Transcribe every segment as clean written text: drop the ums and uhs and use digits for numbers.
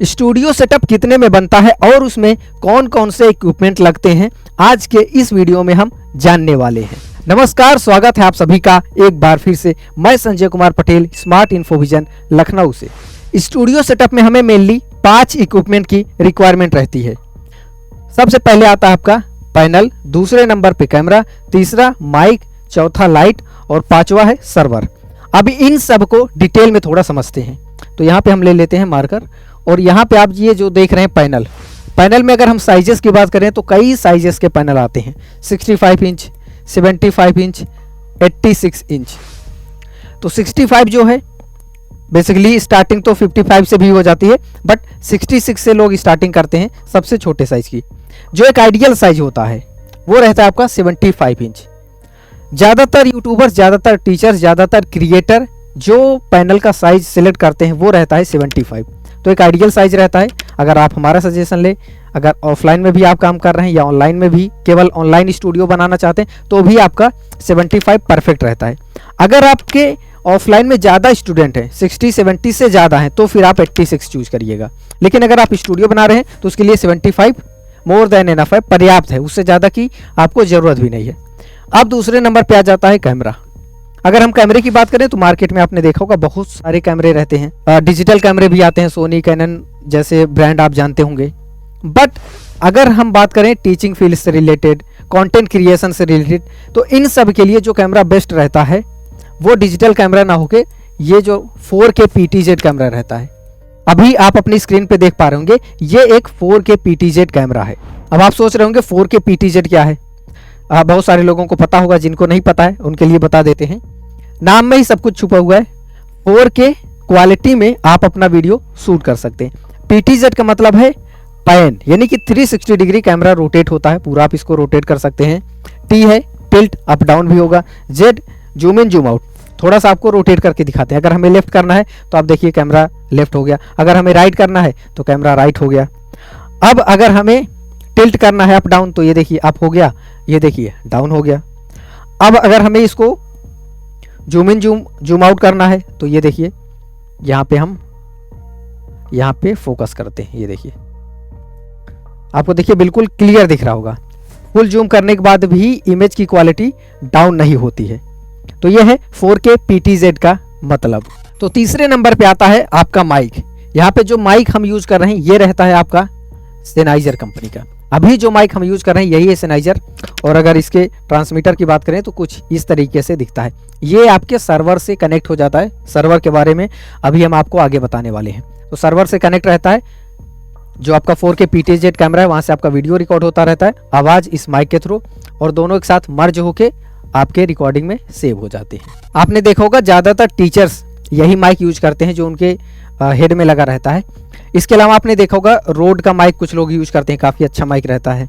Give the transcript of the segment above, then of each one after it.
Studio setup कितने में बनता है और उसमें कौन कौन से इक्विपमेंट लगते हैं, आज के इस वीडियो में हम जानने वाले हैं। नमस्कार, स्वागत है आप सभी का एक बार फिर से। मैं संजय कुमार पटेल, स्मार्ट इन्फोविजन लखनऊ से। स्टूडियो सेटअप में हमें मेनली 5 इक्विपमेंट की रिक्वायरमेंट रहती है। सबसे पहले आता है आपका पैनल, दूसरे नंबर पे कैमरा, तीसरा माइक, चौथा लाइट और पांचवा है सर्वर। अभी इन सब को डिटेल में थोड़ा समझते हैं। तो यहाँ पे हम ले लेते हैं मार्कर और यहाँ पे आप ये जो देख रहे हैं पैनल में अगर हम साइजेस की बात करें तो कई साइजेस के पैनल आते हैं। 65 इंच, 75 इंच, 86 इंच। तो 65 जो है बेसिकली स्टार्टिंग तो 55 से भी हो जाती है, बट 66 से लोग स्टार्टिंग करते हैं सबसे छोटे साइज की। जो एक आइडियल साइज होता है वो रहता है आपका 75 इंच। ज़्यादातर यूट्यूबर्स, ज़्यादातर टीचर्स, ज़्यादातर क्रिएटर जो पैनल का साइज सिलेक्ट करते हैं वो रहता है 75। तो एक आइडियल साइज रहता है। अगर आप हमारा सजेशन ले, अगर ऑफलाइन में भी आप काम कर रहे हैं या ऑनलाइन में भी केवल ऑनलाइन स्टूडियो बनाना चाहते हैं तो भी आपका 75 परफेक्ट रहता है। अगर आपके ऑफलाइन में ज़्यादा स्टूडेंट हैं, 60-70 से ज़्यादा हैं, तो फिर आप 86 चूज करिएगा। लेकिन अगर आप स्टूडियो बना रहे हैं तो उसके लिए 75 मोर देन एनफ है, पर्याप्त है, उससे ज़्यादा की आपको ज़रूरत भी नहीं है। अब दूसरे नंबर पे आ जाता है कैमरा। अगर हम कैमरे की बात करें तो मार्केट में आपने देखा होगा बहुत सारे कैमरे रहते हैं। डिजिटल कैमरे भी आते हैं, सोनी, कैनन जैसे ब्रांड आप जानते होंगे। बट अगर हम बात करें टीचिंग फील्ड से रिलेटेड, कंटेंट क्रिएशन से रिलेटेड, तो इन सब के लिए जो कैमरा बेस्ट रहता है वो डिजिटल कैमरा ना होके ये जो 4K PTZ कैमरा रहता है। अभी आप अपनी स्क्रीन पे देख पा रहे होंगे ये एक 4K PTZ कैमरा है। अब आप सोच रहे होंगे 4K PTZ क्या है। बहुत सारे लोगों को पता होगा, जिनको नहीं पता है उनके लिए बता देते हैं। नाम में ही सब कुछ छुपा हुआ है। 4K क्वालिटी में आप अपना वीडियो शूट कर सकते हैं। PTZ का मतलब है पैन, यानी कि 360 डिग्री कैमरा रोटेट होता है, पूरा आप इसको रोटेट कर सकते हैं। T है टिल्ट, अप डाउन भी होगा। Z zoom in zoom out, थोड़ा सा आपको रोटेट करके दिखाते हैं। अगर हमें लेफ्ट करना है तो आप देखिए कैमरा लेफ्ट हो गया, अगर हमें राइट करना है तो कैमरा राइट हो गया। अब अगर हमें टिल्ट करना है अप डाउन तो ये देखिए अप हो गया, ये देखिए डाउन हो गया। अब अगर हमें इसको जूम इन जूम आउट करना है तो ये देखिए यहाँ पे हम यहाँ पे फोकस करते हैं। ये देखिए आपको देखिए बिल्कुल क्लियर दिख रहा होगा। फुल जूम करने के बाद भी इमेज की क्वालिटी डाउन नहीं होती है। तो ये है 4K PTZ का मतलब। तो तीसरे नंबर पे आता है आपका माइक। यहाँ पे जो माइक हम यूज कर रहे हैं ये रहता है आपका सेनाइजर कंपनी का। अभी जो माइक हम यूज कर रहे हैं यही है सेनाइजर। और अगर इसके ट्रांसमीटर की बात करें तो कुछ इस तरीके से दिखता है। ये आपके सर्वर से कनेक्ट हो जाता है। सर्वर के बारे में अभी हम आपको आगे बताने वाले हैं। तो सर्वर से कनेक्ट रहता है, जो आपका 4K PTZ कैमरा है वहां से आपका वीडियो रिकॉर्ड होता रहता है, आवाज इस माइक के थ्रू, और दोनों एक साथ मर्ज होके आपके रिकॉर्डिंग में सेव हो जाते हैं। आपने देखा होगा ज्यादातर टीचर्स यही माइक यूज करते हैं जो उनके हेड में लगा रहता है। इसके अलावा आपने देखा होगा रोड का माइक कुछ लोग यूज करते हैं, काफ़ी अच्छा माइक रहता है।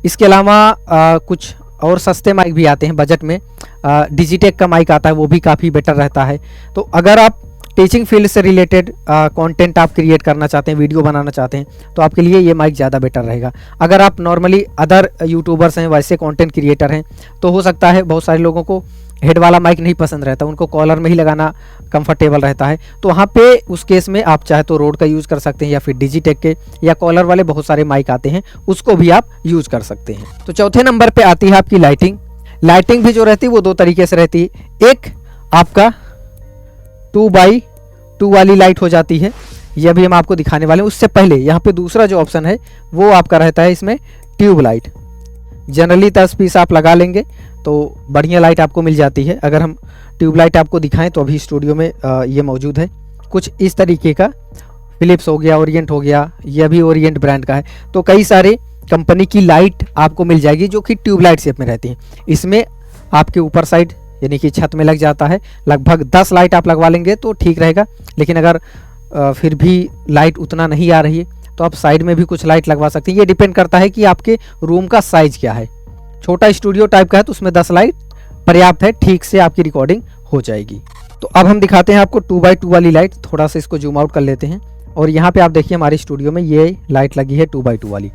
इसके अलावा कुछ और सस्ते माइक भी आते हैं बजट में। डिजिटेक का माइक आता है, वो भी काफ़ी बेटर रहता है। तो अगर आप टीचिंग फील्ड से रिलेटेड कंटेंट आप क्रिएट करना चाहते हैं, वीडियो बनाना चाहते हैं, तो आपके लिए ये माइक ज़्यादा बेटर रहेगा। अगर आप नॉर्मली अदर यूट्यूबर्स हैं, वैसे कंटेंट क्रिएटर हैं, तो हो सकता है बहुत सारे लोगों को हेड वाला माइक नहीं पसंद रहता, उनको कॉलर में ही लगाना कंफर्टेबल रहता है। तो वहाँ पे उस केस में आप चाहे तो रोड का यूज़ कर सकते हैं या फिर डिजिटेक के या कॉलर वाले बहुत सारे माइक आते हैं, उसको भी आप यूज़ कर सकते हैं। तो चौथे नंबर पे आती है आपकी लाइटिंग। लाइटिंग भी जो रहती है वो 2 तरीके से रहती है। एक आपका 2x2 वाली लाइट हो जाती है, यह भी हम आपको दिखाने वाले हैं। उससे पहले यहाँ पे दूसरा जो ऑप्शन है वो आपका रहता है इसमें ट्यूब लाइट। जनरली 10 पीस आप लगा लेंगे तो बढ़िया लाइट आपको मिल जाती है। अगर हम ट्यूबलाइट आपको दिखाएं तो अभी स्टूडियो में ये मौजूद है कुछ इस तरीके का। फिलिप्स हो गया, ओरिएंट हो गया, यह भी ओरिएंट ब्रांड का है। तो कई सारे कंपनी की लाइट आपको मिल जाएगी जो कि ट्यूबलाइट शेप में रहती हैं। इसमें आपके ऊपर साइड यानी कि छत में लग जाता है। लगभग 10 लाइट आप लगवा लेंगे तो ठीक रहेगा। लेकिन अगर फिर भी लाइट उतना नहीं आ रही है तो आप साइड में भी कुछ लाइट लगवा सकते हैं। ये डिपेंड करता है कि आपके रूम का साइज क्या है। छोटा स्टूडियो टाइप का है तो उसमें 10 लाइट पर्याप्त है, ठीक से आपकी रिकॉर्डिंग हो जाएगी। तो अब हम दिखाते हैं आपको 2x2 वाली लाइट। थोड़ा सा इसको जूम आउट कर लेते हैं और यहाँ पे आप देखिए हमारे स्टूडियो में ये लाइट लगी है 2x2 वाली।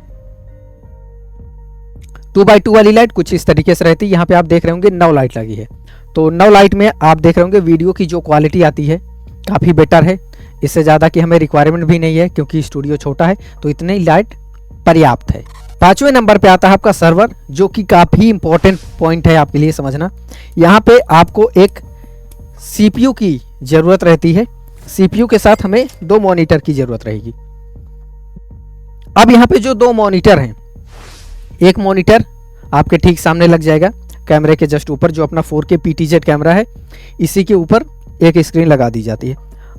2x2 वाली लाइट कुछ इस तरीके से रहती है। यहाँ पे आप देख रहे होंगे 9 लाइट लगी है। तो 9 लाइट में आप देख रहे होंगे वीडियो की जो क्वालिटी आती है काफ़ी बेटर है। इससे ज़्यादा की हमें रिक्वायरमेंट भी नहीं है क्योंकि स्टूडियो छोटा है, तो इतने ही लाइट पर्याप्त है। 5वें नंबर पे आता है आपका सर्वर, जो कि काफ़ी इंपॉर्टेंट पॉइंट है आपके लिए समझना। यहाँ पे आपको एक CPU की ज़रूरत रहती है। CPU के साथ हमें 2 मॉनिटर की ज़रूरत रहेगी। अब यहाँ पे जो 2 मॉनिटर हैं, एक मॉनिटर आपके ठीक सामने लग जाएगा कैमरे के जस्ट ऊपर, जो अपना 4K PTZ कैमरा है, इसी के ऊपर एक स्क्रीन लगा दी जाती है।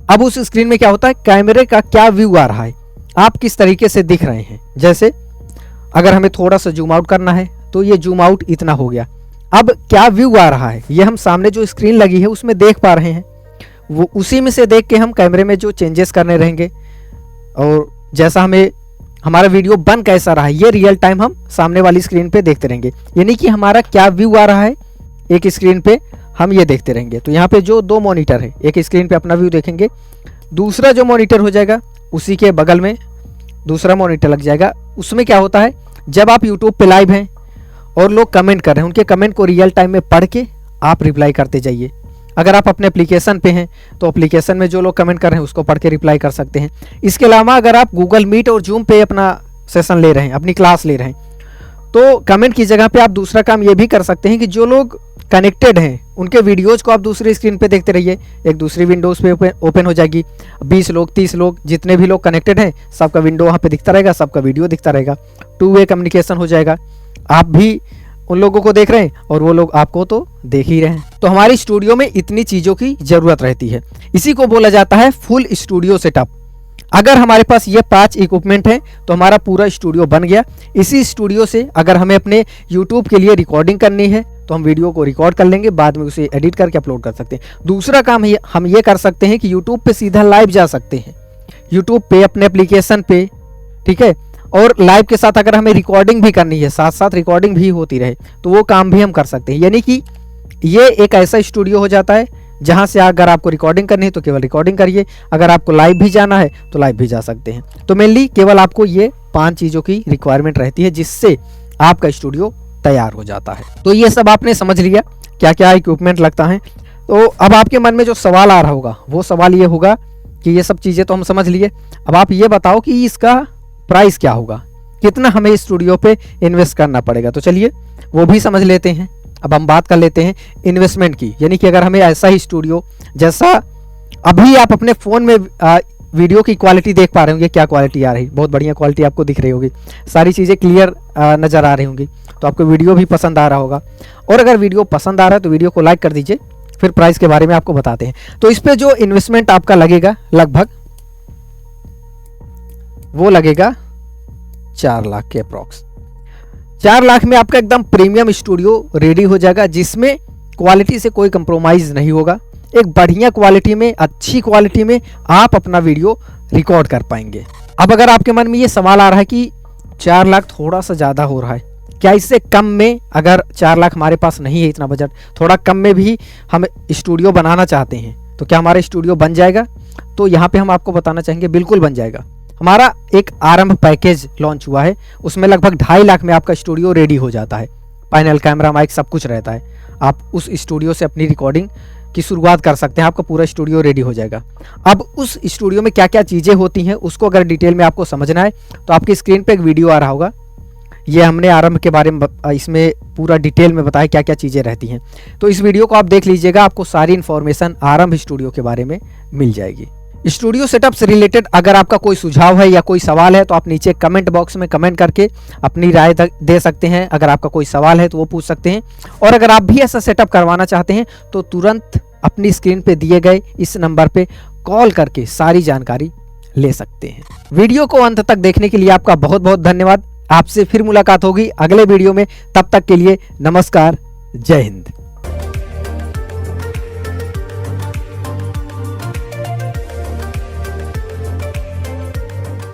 अब उस स्क्रीन में क्या होता है, कैमरे का क्या व्यू आ रहा है, आप किस तरीके से दिख रहे हैं। जैसे अगर हमें थोड़ा सा जूम आउट करना है तो ये जूम आउट इतना हो गया। अब क्या व्यू आ रहा है ये हम सामने जो स्क्रीन लगी है उसमें देख पा रहे हैं। वो उसी में से देख के हम कैमरे में जो चेंजेस करने रहेंगे और जैसा हमें हमारा वीडियो बन कैसा रहा है ये रियल टाइम हम सामने वाली स्क्रीन पे देखते रहेंगे। यानी कि हमारा क्या व्यू आ रहा है एक स्क्रीन पे हम ये देखते रहेंगे। तो यहाँ पे जो 2 मॉनिटर है, एक स्क्रीन पे अपना व्यू देखेंगे, दूसरा जो मॉनिटर हो जाएगा उसी के बगल में दूसरा मॉनिटर लग जाएगा। उसमें क्या होता है, जब आप यूट्यूब पे लाइव हैं और लोग कमेंट कर रहे हैं, उनके कमेंट को रियल टाइम में पढ़ के आप रिप्लाई करते जाइए। अगर आप अपने एप्लीकेशन पे हैं तो एप्लीकेशन में जो लोग कमेंट कर रहे हैं उसको पढ़ के रिप्लाई कर सकते हैं। इसके अलावा अगर आप गूगल मीट और जूम पे अपना सेशन ले रहे हैं, अपनी क्लास ले रहे हैं, तो कमेंट की जगह पे आप दूसरा काम ये भी कर सकते हैं कि जो लोग कनेक्टेड हैं उनके वीडियोज़ को आप दूसरी स्क्रीन पे देखते रहिए। एक दूसरी विंडोज़ पे ओपन हो जाएगी, 20 लोग 30 लोग जितने भी लोग कनेक्टेड हैं सबका विंडो वहाँ पे दिखता रहेगा, सबका वीडियो दिखता रहेगा। 2 वे कम्युनिकेशन हो जाएगा, आप भी उन लोगों को देख रहे हैं और वो लोग आपको तो देख ही रहे हैं। तो हमारी स्टूडियो में इतनी चीज़ों की ज़रूरत रहती है, इसी को बोला जाता है फुल स्टूडियो सेटअप। अगर हमारे पास ये 5 इक्विपमेंट हैं तो हमारा पूरा स्टूडियो बन गया। इसी स्टूडियो से अगर हमें अपने यूट्यूब के लिए रिकॉर्डिंग करनी है तो हम वीडियो को रिकॉर्ड कर लेंगे, बाद में उसे एडिट करके अपलोड कर सकते हैं। दूसरा काम हम ये कर सकते हैं कि यूट्यूब पे सीधा लाइव जा सकते हैं, यूट्यूब पे अपने एप्लीकेशन पे, ठीक है। और लाइव के साथ अगर हमें रिकॉर्डिंग भी करनी है, साथ साथ रिकॉर्डिंग भी होती रहे, तो वो काम भी हम कर सकते हैं। यानी कि ये एक ऐसा स्टूडियो हो जाता है जहां से अगर आपको रिकॉर्डिंग करनी है तो केवल रिकॉर्डिंग करिए, अगर आपको लाइव भी जाना है तो लाइव भी जा सकते हैं। तो मेनली केवल आपको ये 5 चीज़ों की रिक्वायरमेंट रहती है जिससे आपका स्टूडियो तैयार हो जाता है। तो ये सब आपने समझ लिया क्या क्या इक्विपमेंट लगता है। तो अब आपके मन में जो सवाल आ रहा होगा वो सवाल ये होगा कि ये सब चीज़ें तो हम समझ लिए, अब आप ये बताओ कि इसका प्राइस क्या होगा, कितना हमें इस स्टूडियो पे इन्वेस्ट करना पड़ेगा। तो चलिए वो भी समझ लेते हैं। अब हम बात कर लेते हैं इन्वेस्टमेंट की, यानी कि अगर हमें ऐसा ही स्टूडियो जैसा अभी आप अपने फ़ोन में वीडियो की क्वालिटी देख पा रहे होंगे, क्या क्वालिटी आ रही, बहुत बढ़िया क्वालिटी आपको दिख रही होगी, सारी चीज़ें क्लियर नज़र आ रही होंगी, तो आपको वीडियो भी पसंद आ रहा होगा। और अगर वीडियो पसंद आ रहा है तो वीडियो को लाइक कर दीजिए। फिर प्राइस के बारे में आपको बताते हैं। तो इस पर जो इन्वेस्टमेंट आपका लगेगा लगभग वो लगेगा 4 लाख के अप्रॉक्स। 4 लाख में आपका एकदम प्रीमियम स्टूडियो रेडी हो जाएगा जिसमें क्वालिटी से कोई कंप्रोमाइज़ नहीं होगा। एक बढ़िया क्वालिटी में, अच्छी क्वालिटी में आप अपना वीडियो रिकॉर्ड कर पाएंगे। अब अगर आपके मन में ये सवाल आ रहा है कि 4 लाख थोड़ा सा ज़्यादा हो रहा है, क्या इससे कम में, अगर 4 लाख हमारे पास नहीं है इतना बजट, थोड़ा कम में भी हम स्टूडियो बनाना चाहते हैं तो क्या हमारा स्टूडियो बन जाएगा? तो यहाँ पे हम आपको बताना चाहेंगे बिल्कुल बन जाएगा। हमारा एक आरंभ पैकेज लॉन्च हुआ है, उसमें लगभग 2.5 लाख में आपका स्टूडियो रेडी हो जाता है। पैनल, कैमरा, माइक सब कुछ रहता है। आप उस स्टूडियो से अपनी रिकॉर्डिंग की शुरुआत कर सकते हैं, आपका पूरा स्टूडियो रेडी हो जाएगा। अब उस स्टूडियो में क्या क्या चीज़ें होती हैं उसको अगर डिटेल में आपको समझना है तो आपकी स्क्रीन पे एक वीडियो आ रहा होगा, ये हमने आरंभ के बारे में इसमें पूरा डिटेल में बताया क्या क्या चीज़ें रहती हैं। तो इस वीडियो को आप देख लीजिएगा, आपको सारी इन्फॉर्मेशन आरंभ स्टूडियो के बारे में मिल जाएगी। स्टूडियो सेटअप से रिलेटेड अगर आपका कोई सुझाव है या कोई सवाल है तो आप नीचे कमेंट बॉक्स में कमेंट करके अपनी राय दे सकते हैं। अगर आपका कोई सवाल है तो वो पूछ सकते हैं, और अगर आप भी ऐसा सेटअप करवाना चाहते हैं तो तुरंत अपनी स्क्रीन पे दिए गए इस नंबर पे कॉल करके सारी जानकारी ले सकते हैं। वीडियो को अंत तक देखने के लिए आपका बहुत बहुत धन्यवाद। आपसे फिर मुलाकात होगी अगले वीडियो में, तब तक के लिए नमस्कार, जय हिंद।